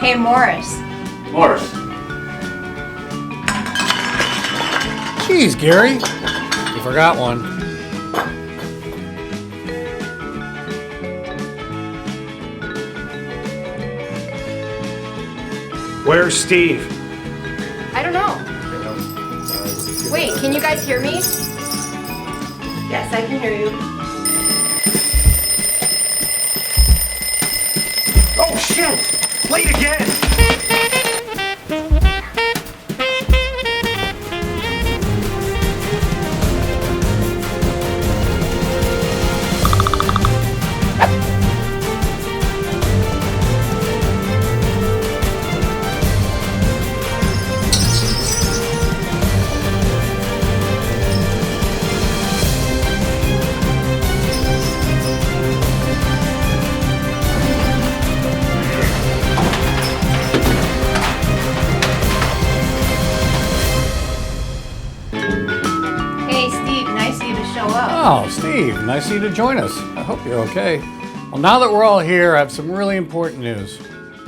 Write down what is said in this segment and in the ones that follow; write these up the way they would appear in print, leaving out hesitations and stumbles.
Hey, Morris. Morris. Jeez, Gary. You forgot one. Where's Steve? I don't know. Wait, can you guys hear me? Yes, I can hear you. Oh, shoot! Late again! Hey, Steve, nice of you to show up. Oh, Steve, nice of you to join us. I hope you're okay. Well, now that we're all here, I have some really important news.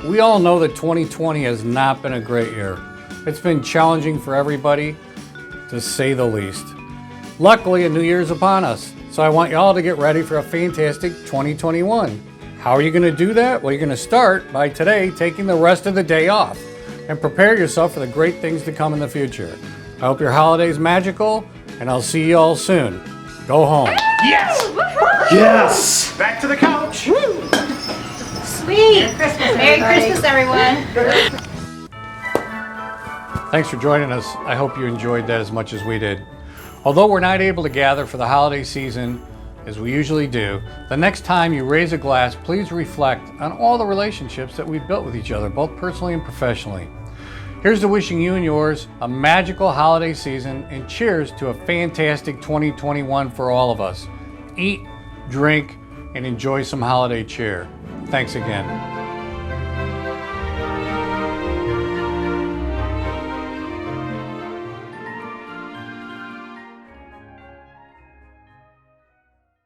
We all know that 2020 has not been a great year. It's been challenging for everybody, to say the least. Luckily, a new year's upon us, so I want you all to get ready for a fantastic 2021. How are you going to do that? Well, you're going to start by today taking the rest of the day off and prepare yourself for the great things to come in the future. I hope your holiday's magical, and I'll see you all soon. Go home. Yes! Yes! Back to the couch! Sweet. Merry Christmas, everyone. Thanks for joining us. I hope you enjoyed that as much as we did. Although we're not able to gather for the holiday season as we usually do, the next time you raise a glass, please reflect on all the relationships that we've built with each other, both personally and professionally. Here's to wishing you and yours a magical holiday season, and cheers to a fantastic 2021 for all of us. Eat, drink, and enjoy some holiday cheer. Thanks again.